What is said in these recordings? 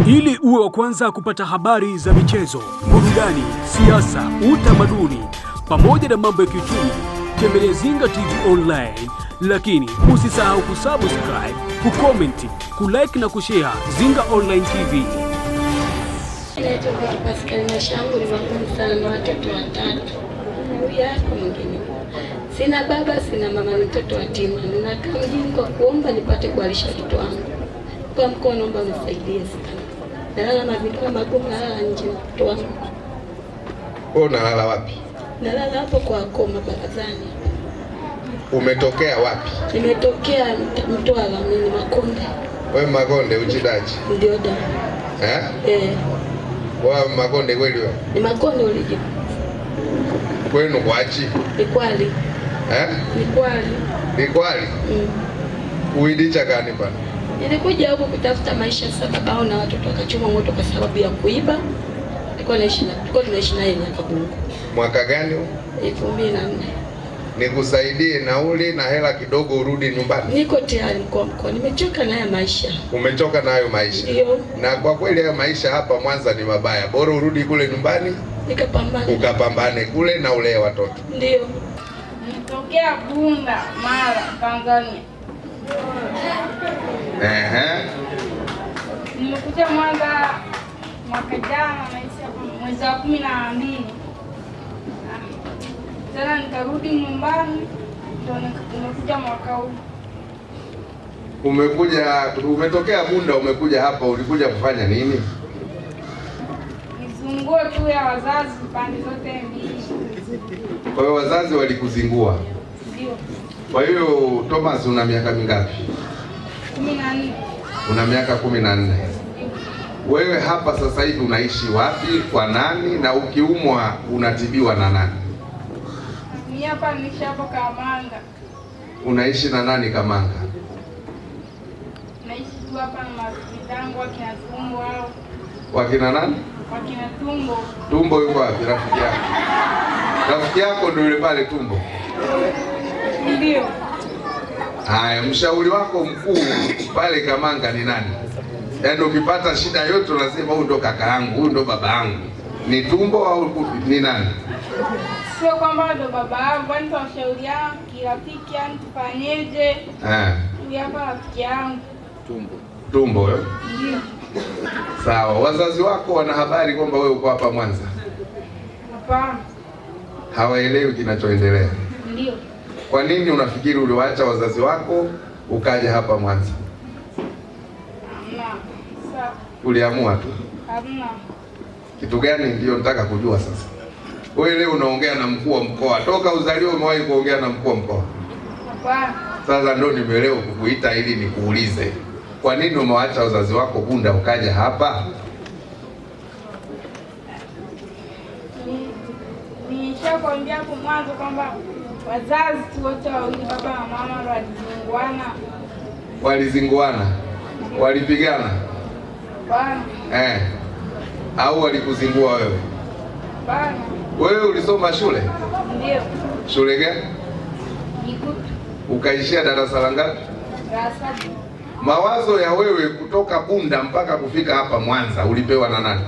Ili uwe wa kwanza kupata habari za michezo, burudani, siasa, utamaduni pamoja na mambo ya kiuchumi, tembelea Zinga TV Online. Lakini usisahau kusubscribe, kucomment, kulike na kushare Zinga Online TV. Sina baba, sina mama, mtoto yatima. Ninakaa mjini kwa kuomba nipate kualisha watoto wangu. Kwa mkono naomba mnisaidie sana. Nalala mazingira magumu, nalala nje na mtoto wangu. Wewe unalala wapi? Nalala hapo kwa Koma barazani. Umetokea wapi? Nimetokea Mtwara, mimi Makonde. Wewe Makonde uchidaji? Ndio da. Wewe Makonde kweli wewe? Ni Makonde ulije. Kwenu kwachi? Ni Kwali. Ni Kwali. Ni Kwali? Uidicha gani bwana? Nilikuja huko kutafuta maisha sababu na watoto wakachoma moto kwa sababu ya kuiba. Tulikuwa tunaishi naye miaka Mungu. Mwaka gani huo? 2004. Nikusaidie nauli na hela kidogo urudi nyumbani. Niko tayari mko. Nimechoka na haya maisha. Umechoka na hayo maisha? Ndio. Na kwa kweli haya maisha hapa Mwanza ni mabaya. Bora urudi kule nyumbani. Nikapambane. Ukapambane kule na ulee watoto. Ndio. Nitokea Bunda, Mara, Tanzania. Nimekuja Mwanza mwaka jana mwezi wa 12. Tena nikarudi nyumbani, ndio nimekuja mwaka huu. Umetokea Bunda umekuja hapa, ulikuja kufanya nini? Nizungue tu ya wazazi pande zote mbili. Kwa hiyo wazazi walikuzingua? Ndio. Kwa hiyo Thomas una miaka mingapi? 14. Una miaka 14. Wewe hapa sasa hivi unaishi wapi, kwa nani, na ukiumwa unatibiwa na nani? Mimi hapa niishi hapo Kamanga. Unaishi na nani Kamanga? Naishi tu hapa na marafiki zangu wakina Tumbo wao. Wakina nani? Wakina Tumbo. Tumbo yuko wapi rafiki yako? Rafiki yako ndio yule pale Tumbo? Ndio. Haya, mshauri wako mkuu pale Kamanga ni nani? Yaani ukipata shida yote unasema huyu ndo kaka yangu, huyu ndo baba yangu. Ni Tumbo au ni nani? Sio kwamba ndo baba yangu, kwani tunashauri yangu kirafiki, yani tufanyeje? Huyu hapa rafiki yangu. Tumbo wewe? Ndio. Sawa, wazazi wako wana habari kwamba wewe uko hapa Mwanza? Hapana. Hawaelewi kinachoendelea? Ndio. Kwa nini unafikiri uliwaacha wazazi wako ukaja hapa Mwanza? Hamna. Sawa. Uliamua tu? Hamna. Kitu gani ndio nataka kujua sasa? Wewe leo unaongea na mkuu wa mkoa. Toka uzaliwe umewahi kuongea na mkuu wa mkoa? Hapana. Sasa ndio nimeelewa kukuita ili nikuulize. Kwa nini umewaacha wazazi wako Bunda ukaja hapa? Nishakwambia hapo mwanzo kwamba wazazi wote wawili, baba na mama, walizinguana. Walizinguana? Walipigana? Bana. Au walikuzingua wewe? Bana. Wewe ulisoma shule? Ndio. Shule gani? Ikutu. Ukaishia darasa la ngapi? Darasa. Mawazo ya wewe kutoka Bunda mpaka kufika hapa Mwanza ulipewa na nani?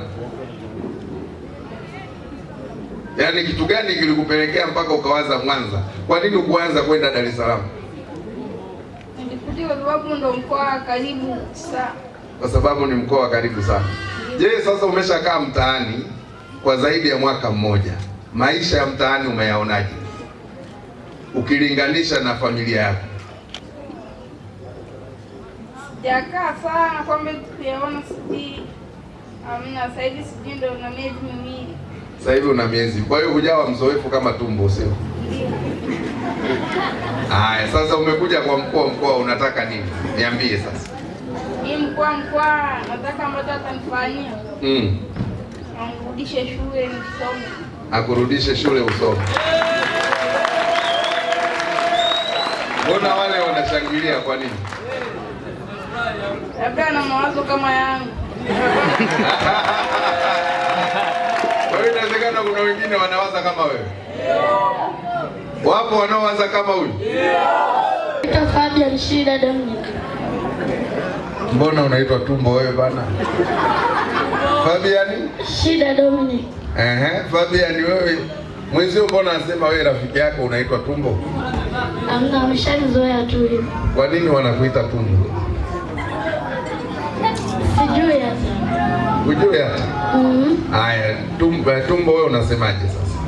Yaani kitu gani kilikupelekea mpaka ukawaza Mwanza? Kwa nini ukuanza kwenda Dar es Salaam? Nilikuja kwa sababu ndo mkoa karibu sana. Kwa sababu ni mkoa karibu sana. Je, sasa umeshakaa mtaani kwa zaidi ya mwaka mmoja. Maisha ya mtaani umeyaonaje? Ukilinganisha na familia yako. Sijakaa sana kwamba tukiona sijui. Amna, sasa hivi sijui ndo na miezi miwili. Sasa hivi una miezi. Kwa hiyo hujawa mzoefu kama Tumbo, sio? Ndio. Haya, sasa umekuja kwa mkuu wa mkoa, unataka nini? Niambie sasa. Mimi mkoa nataka ambacho atanifanyia. Anirudishe shule nisome. Akurudishe shule usome. Mbona wale wanashangilia kwa nini? Labda na mawazo kama yangu. Kwa hiyo inawezekana kuna wengine wanawaza kama wewe. Wapo wanaowaza kama huyu? Fabian Shida Dominic. Mbona unaitwa tumbo wewe bana? Fabian? Shida Dominic. Fabian wewe mwenzio mbona anasema wewe rafiki yako unaitwa tumbo? Amna, ameshanizoea tu hivi. Kwa nini wanakuita tumbo? Sijui hata. Hujui hata? Haya, tumbo wewe unasemaje sasa?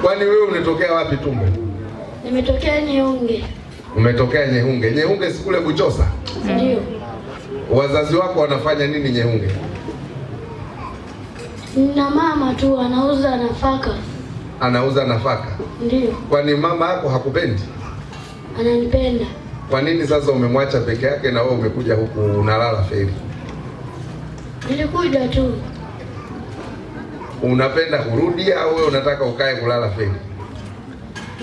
Kwani wewe unatokea wapi tumbo? Nimetokea Nyehunge. Umetokea Nyehunge. Nyehunge si kule Buchosa? Ndio. Wazazi wako wanafanya nini Nyehunge? Na mama tu anauza nafaka. Anauza nafaka? Ndio. Kwani mama yako hakupendi? Ananipenda. Kwa nini sasa umemwacha peke yake na wewe umekuja huku unalala feri? Nilikuja tu. Unapenda kurudi au wewe unataka ukae kulala feri?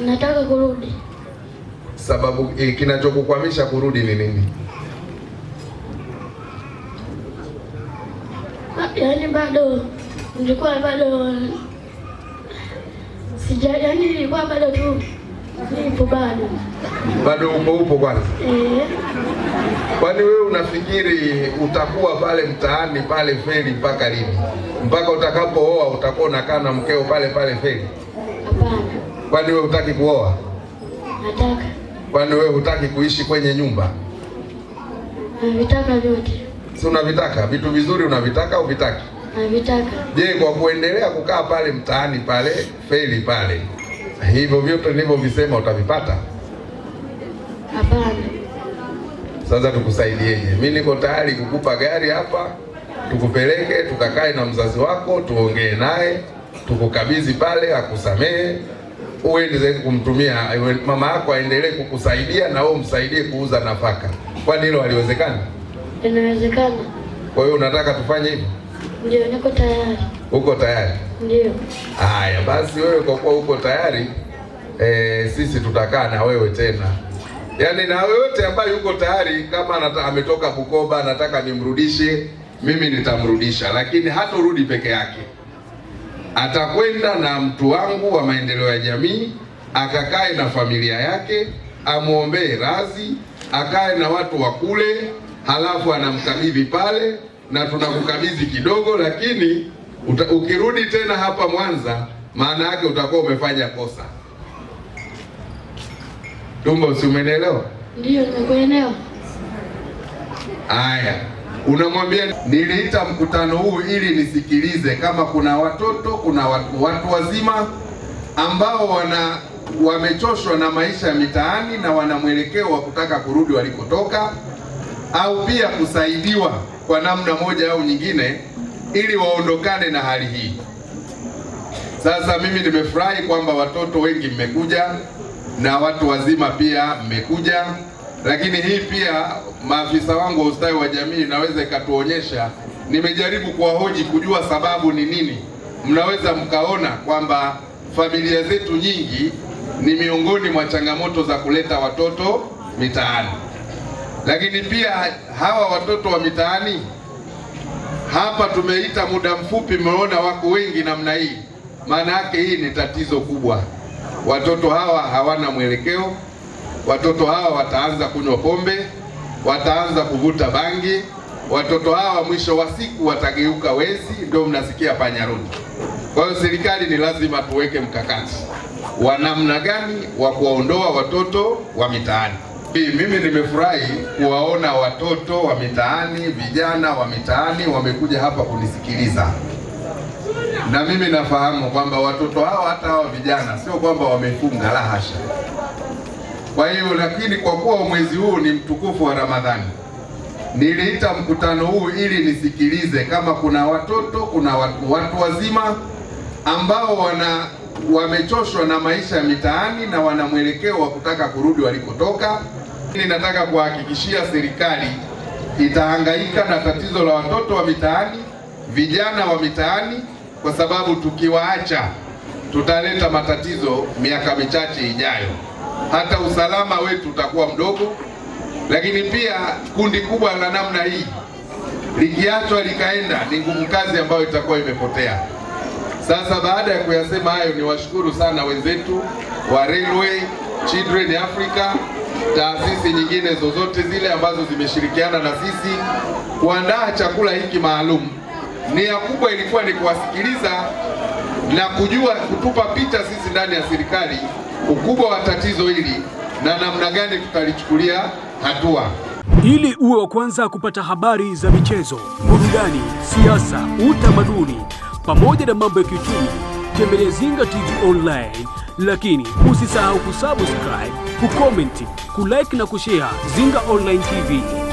Nataka kurudi. Sababu kinachokukwamisha kurudi ni nini? Yaani bado nilikuwa bado nilikuwa bado tu nipo bado. Bado upo kwanza? Kwani wewe unafikiri utakuwa pale mtaani pale feri mpaka lini? Mpaka utakapooa utakuwa unakaa na mkeo pale pale feri? Hapana. Kwani wewe hutaki kuoa? Nataka. Kwani wewe hutaki kuishi kwenye nyumba? Navitaka vyote. Si unavitaka? Vitu vizuri unavitaka au vitaki? Navitaka. Je, kwa kuendelea kukaa pale mtaani pale feri pale, hivyo vyote nilivyovisema utavipata? Hapana. Sasa tukusaidieje? Mimi niko tayari kukupa gari hapa, tukupeleke tukakae na mzazi wako, tuongee naye, tukukabidhi pale, akusamehe, uende kumtumia mama yako aendelee kukusaidia na wewe umsaidie kuuza nafaka. Kwani hilo haliwezekani? Inawezekana. Kwa hiyo unataka tufanye hivyo? Ndio, niko tayari. Uko tayari? Ndio. Haya basi, wewe kwa kuwa uko tayari, sisi tutakaa na wewe tena. Yaani na wewe ambaye yuko tayari, kama ametoka Bukoba nataka nimrudishe, mimi nitamrudisha, lakini hatorudi peke yake. Atakwenda na mtu wangu wa maendeleo ya jamii, akakae na familia yake, amuombee radhi, akae na watu wa kule, halafu anamkabidhi pale na tunakukabidhi kidogo, lakini ukirudi tena hapa Mwanza, maana yake utakuwa umefanya kosa. Tumbo, si umenielewa? Ndio, nimekuelewa. Haya, unamwambia niliita mkutano huu ili nisikilize kama kuna watoto, kuna watu wazima ambao wamechoshwa na maisha ya mitaani na wana mwelekeo wa kutaka kurudi walikotoka, au pia kusaidiwa kwa namna moja au nyingine ili waondokane na hali hii. Sasa mimi nimefurahi kwamba watoto wengi mmekuja na watu wazima pia mmekuja, lakini hii pia maafisa wangu wa ustawi wa jamii naweza ikatuonyesha. Nimejaribu kuwahoji kujua sababu ni nini. Mnaweza mkaona kwamba familia zetu nyingi ni miongoni mwa changamoto za kuleta watoto mitaani, lakini pia hawa watoto wa mitaani hapa tumeita muda mfupi, mmeona wako wengi namna hii. Maana yake hii ni tatizo kubwa. Watoto hawa hawana mwelekeo. Watoto hawa wataanza kunywa pombe, wataanza kuvuta bangi. Watoto hawa mwisho wa siku watageuka wezi, ndio mnasikia panyarudi. Kwa hiyo serikali ni lazima tuweke mkakati wa namna gani wa kuwaondoa watoto wa mitaani. Mimi nimefurahi kuwaona watoto wa mitaani, vijana wa mitaani wamekuja hapa kunisikiliza. Na mimi nafahamu kwamba watoto hawa, hata hawa vijana, sio kwamba wamefunga, la hasha. Kwa hiyo, lakini kwa kuwa mwezi huu ni mtukufu wa Ramadhani, niliita mkutano huu ili nisikilize kama kuna watoto, kuna watu wazima ambao wamechoshwa na maisha ya mitaani na wana mwelekeo wa kutaka kurudi walikotoka. Nataka kuhakikishia serikali itahangaika na tatizo la watoto wa mitaani, vijana wa mitaani, kwa sababu tukiwaacha tutaleta matatizo miaka michache ijayo. Hata usalama wetu utakuwa mdogo, lakini pia kundi kubwa la namna hii likiachwa likaenda, ni nguvu kazi ambayo itakuwa imepotea. Sasa baada ya kuyasema hayo, niwashukuru sana wenzetu wa Railway Children Africa taasisi nyingine zozote zile ambazo zimeshirikiana na sisi kuandaa chakula hiki maalum. Nia kubwa ilikuwa ni kuwasikiliza na kujua, kutupa picha sisi ndani ya serikali ukubwa wa tatizo hili na namna gani tutalichukulia hatua. Ili uwe wa kwanza kupata habari za michezo, burudani, siasa, utamaduni pamoja na mambo ya kiuchumi, tembelea Zinga TV Online, lakini usisahau kusubscribe, kucomment, kulike na kushare Zinga Online TV.